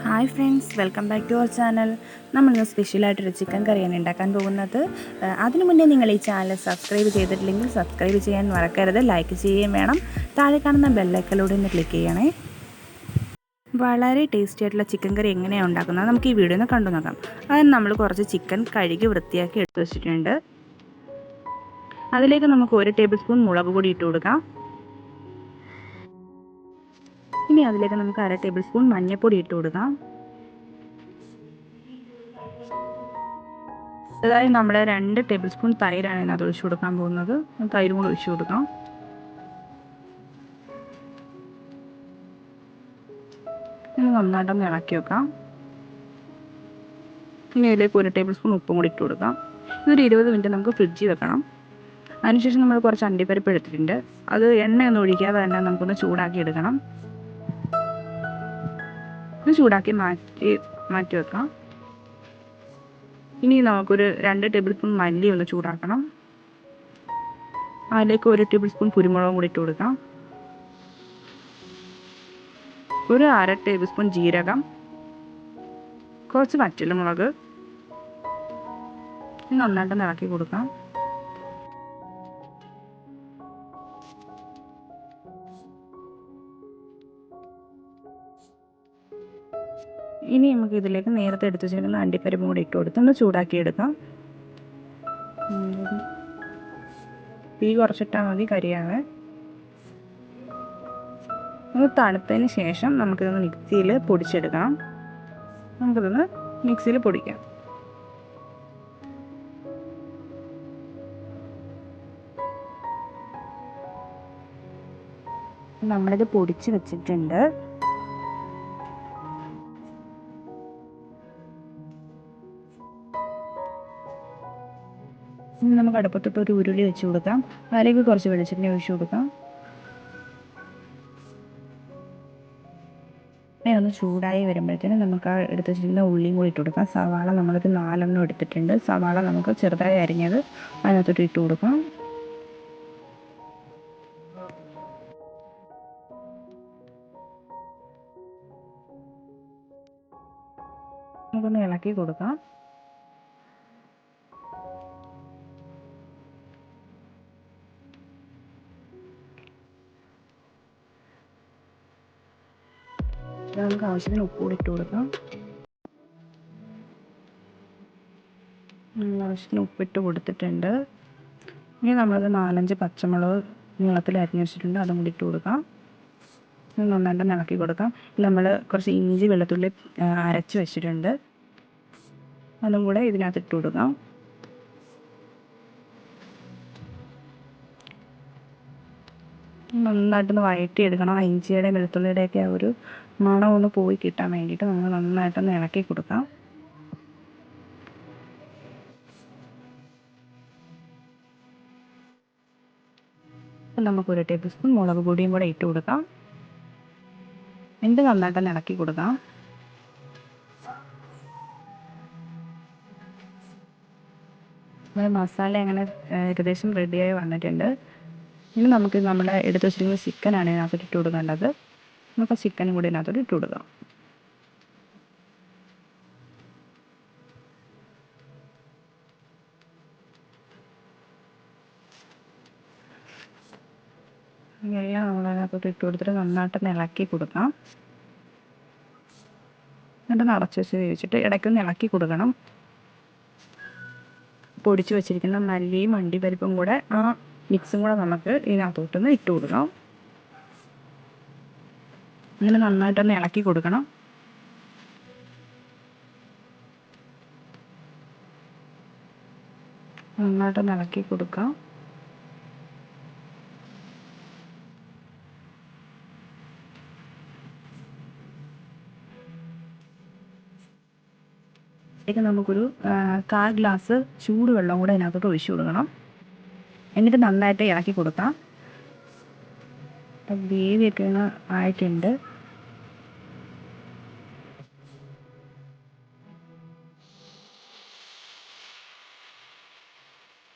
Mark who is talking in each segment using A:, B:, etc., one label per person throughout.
A: Hi friends, welcome back to our channel. നമ്മളിന്ന് സ്പെഷ്യലായിട്ടൊരു chicken കറിയാണ് ഉണ്ടാക്കാൻ പോകുന്നത്. അതിനു മുന്നേ നിങ്ങൾ ഈ ചാനൽ സബ്സ്ക്രൈബ് ചെയ്തിട്ടില്ലെങ്കിൽ സബ്സ്ക്രൈബ് ചെയ്യാൻ മറക്കരുത്. ലൈക്ക് ചെയ്യുകയും വേണം. താഴെ കാണുന്ന ബെല്ലൈക്കനിലൂടെ ഒന്ന് ക്ലിക്ക് ചെയ്യണേ. വളരെ ടേസ്റ്റി ആയിട്ടുള്ള ചിക്കൻ കറി എങ്ങനെയാണ് ഉണ്ടാക്കുന്നത് നമുക്ക് ഈ വീഡിയോ ഒന്ന് കണ്ടു നോക്കാം. അതിന് നമ്മൾ കുറച്ച് ചിക്കൻ കഴുകി വൃത്തിയാക്കി എടുത്തു വെച്ചിട്ടുണ്ട്. അതിലേക്ക് നമുക്ക് 1 ടേബിൾ സ്പൂൺ മുളക് പൊടി ഇട്ട് കൊടുക്കാം. ഇനി അതിലേക്ക് നമുക്ക് 1/2 ടേബിൾ സ്പൂൺ മഞ്ഞൾപ്പൊടി ഇട്ട് കൊടുക്കാം. അതായത് നമ്മൾ 2 ടേബിൾ സ്പൂൺ തൈരാണ് ഇതിനകത്ത് ഒഴിച്ചു കൊടുക്കാൻ പോകുന്നത്. തൈരും കൂടെ ഒഴിച്ചു കൊടുക്കാം. ഇനി നന്നായിട്ടൊന്ന് ഇളക്കി വെക്കാം. ഇനി ഇതിലേക്ക് 1 ടേബിൾ സ്പൂൺ ഉപ്പും കൂടി ഇട്ട് കൊടുക്കാം. ഇതൊരു 20 മിനിറ്റ് നമുക്ക് ഫ്രിഡ്ജിൽ വെക്കണം. അതിനുശേഷം നമ്മൾ കുറച്ച് അണ്ടിപ്പരിപ്പ് എടുത്തിട്ടുണ്ട്. അത് എണ്ണയൊന്നും ഒഴിക്കാതെ തന്നെ നമുക്കൊന്ന് ചൂടാക്കി എടുക്കണം. ഇത് ചൂടാക്കി മാറ്റി വെക്കാം. ഇനി നമുക്കൊരു 2 ടേബിൾ സ്പൂൺ മല്ലി ഒന്ന് ചൂടാക്കണം. അതിലേക്ക് 1 ടേബിൾ സ്പൂൺ കുരുമുളകും കൂടി ഇട്ട് കൊടുക്കാം. ഒരു 1/2 ടേബിൾ സ്പൂൺ ജീരകം, കുറച്ച് വറ്റൽമുളക്. നന്നായിട്ട് ഇളക്കി കൊടുക്കാം. ഇനി നമുക്ക് ഇതിലേക്ക് നേരത്തെ എടുത്ത് വെച്ചിരിക്കുന്ന അണ്ടിപ്പരിപ്പും കൂടി ഇട്ട് കൊടുത്ത് ഒന്ന് ചൂടാക്കി എടുക്കാം. തീ കുറച്ചിട്ടാൽ മതി, കരിയാതെ. ഒന്ന് തണുത്തതിന് ശേഷം നമുക്കിതൊന്ന് മിക്സിയിൽ പൊടിച്ചെടുക്കണം. നമുക്കിതൊന്ന് മിക്സിയിൽ പൊടിക്കാം. നമ്മളിത് പൊടിച്ച് വെച്ചിട്ടുണ്ട്. ഇനി നമുക്ക് അടുപ്പത്തിട്ട് ഒരു ഉരുളി വെച്ച് കൊടുക്കാം. അതിലേക്ക് കുറച്ച് വെളിച്ചെണ്ണ ഒഴിച്ച് കൊടുക്കാം. ഒന്ന് ചൂടായി വരുമ്പോഴത്തേനും നമുക്ക് എടുത്ത് വെച്ചിരിക്കുന്ന ഉള്ളിയും കൂടി ഇട്ട് കൊടുക്കാം. സവാള നമ്മളൊരു 4 എടുത്തിട്ടുണ്ട്. സവാള നമുക്ക് ചെറുതായി അരിഞ്ഞത് അതിനകത്തോട്ട് ഇട്ട് കൊടുക്കാം. നമുക്കൊന്ന് ഇളക്കി കൊടുക്കാം. നമുക്ക് ആവശ്യത്തിന് ഉപ്പ് കൂടി ഇട്ട് കൊടുക്കാം. ആവശ്യത്തിന് ഉപ്പിട്ട് കൊടുത്തിട്ടുണ്ട്. ഇനി നമ്മളത് 4-5 പച്ചമുളക് നീളത്തിൽ അരിഞ്ഞ് വെച്ചിട്ടുണ്ട്. അതും കൂടി ഇട്ട് കൊടുക്കാം. നന്നായിട്ട് ഇളക്കി കൊടുക്കാം. നമ്മൾ കുറച്ച് ഇഞ്ചി വെളുത്തുള്ളി അരച്ച് വെച്ചിട്ടുണ്ട്. അതും കൂടെ ഇതിനകത്ത് ഇട്ട് കൊടുക്കാം. നന്നായിട്ടൊന്ന് വഴറ്റിയെടുക്കണം. ഇഞ്ചിയുടെയും വെളുത്തുള്ളിയുടെയൊക്കെ ആ ഒരു മണം ഒന്ന് പോയി കിട്ടാൻ വേണ്ടിയിട്ട് നമ്മൾ നന്നായിട്ടൊന്ന് ഇളക്കി കൊടുക്കാം. നമുക്ക് 1 ടേബിൾ സ്പൂൺ മുളക് പൊടിയും കൂടെ ഇട്ട് കൊടുക്കാം. എന്നിട്ട് നന്നായിട്ടൊന്ന് ഇളക്കി കൊടുക്കാം. മസാല അങ്ങനെ ഏകദേശം റെഡിയായി വന്നിട്ടുണ്ട്. ഇനി നമുക്ക് നമ്മുടെ എടുത്ത് വെച്ചിരിക്കുന്ന ചിക്കനാണ് ഇതിനകത്തോട്ട് ഇട്ട് കൊടുക്കേണ്ടത്. നമുക്ക് ചിക്കനും കൂടി ഇതിനകത്തോട്ട് ഇട്ട് കൊടുക്കാം. എല്ലാം നമ്മളതിനകത്തോട്ട് ഇട്ട് കൊടുത്തിട്ട് നന്നായിട്ടൊന്ന് ഇളക്കി കൊടുക്കാം. എന്നിട്ട് നിറച്ച് വെച്ച് വേവിച്ചിട്ട് ഇടയ്ക്കൊന്ന് ഇളക്കി കൊടുക്കണം. പൊടിച്ച് വെച്ചിരിക്കുന്ന മല്ലിയും അണ്ടിപ്പരിപ്പും കൂടെ ആ മിക്സും കൂടെ നമുക്ക് ഇതിനകത്തോട്ടൊന്ന് ഇട്ട് കൊടുക്കാം. അങ്ങനെ നന്നായിട്ടൊന്ന് ഇളക്കി കൊടുക്കണം. നന്നായിട്ടൊന്ന് ഇളക്കി കൊടുക്കാം. ഇതിലേക്ക് നമുക്കൊരു 1/4 ഗ്ലാസ് ചൂടുവെള്ളം കൂടെ അതിനകത്തോട്ട് ഒഴിച്ചു കൊടുക്കണം. എന്നിട്ട് നന്നായിട്ട് ഇളക്കി കൊടുക്കാം. വേവിയൊക്കെ ആയിട്ടുണ്ട്.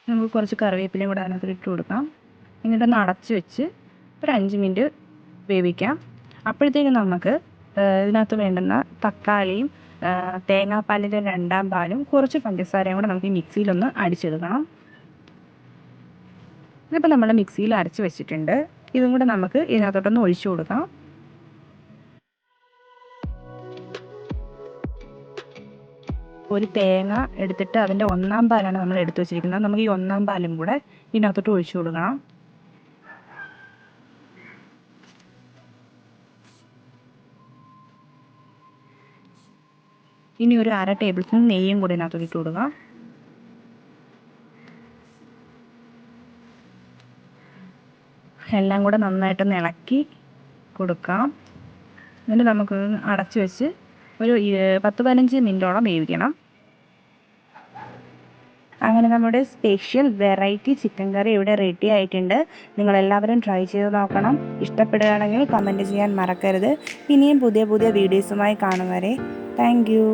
A: നമുക്ക് കുറച്ച് കറിവേപ്പിലയും കൂടെ അതിനകത്ത് ഇട്ട് കൊടുക്കാം. എന്നിട്ടൊന്ന് അടച്ച് വെച്ച് ഒരു 5 മിനിറ്റ് വേവിക്കാം. അപ്പോഴത്തേക്കും നമുക്ക് ഇതിനകത്ത് വേണ്ടുന്ന തക്കാളിയും തേങ്ങാപ്പാലിൻ്റെ 2 പാലും കുറച്ച് പഞ്ചസാരയും കൂടെ നമുക്ക് ഈ മിക്സിയിലൊന്ന് അടിച്ചെടുക്കണം. ഇതിപ്പോൾ നമ്മൾ മിക്സിയിൽ അരച്ച് വെച്ചിട്ടുണ്ട്. ഇതും കൂടെ നമുക്ക് ഇതിനകത്തോട്ടൊന്ന് ഒഴിച്ചു കൊടുക്കാം. ഒരു തേങ്ങ എടുത്തിട്ട് അതിൻ്റെ 1 പാലാണ് നമ്മൾ എടുത്തു വെച്ചിരിക്കുന്നത്. നമുക്ക് ഈ 1 പാലും കൂടെ ഇതിനകത്തോട്ട് ഒഴിച്ചു കൊടുക്കണം. ഇനി ഒരു 1/2 ടേബിൾ സ്പൂൺ നെയ്യും കൂടി ഇതിനകത്തോട്ട് ഇട്ട് കൊടുക്കാം. എല്ലാം കൂടെ നന്നായിട്ടൊന്ന് ഇളക്കി കൊടുക്കാം. എന്നിട്ട് നമുക്ക് അടച്ചു വെച്ച് ഒരു 10-15 മിനിറ്റോളം വേവിക്കണം. അങ്ങനെ നമ്മുടെ സ്പെഷ്യൽ വെറൈറ്റി ചിക്കൻ കറി ഇവിടെ റെഡി ആയിട്ടുണ്ട്. നിങ്ങളെല്ലാവരും ട്രൈ ചെയ്ത് നോക്കണം. ഇഷ്ടപ്പെടുകയാണെങ്കിൽ കമൻറ്റ് ചെയ്യാൻ മറക്കരുത്. ഇനിയും പുതിയ പുതിയ വീഡിയോസുമായി കാണും വരെ താങ്ക് യു.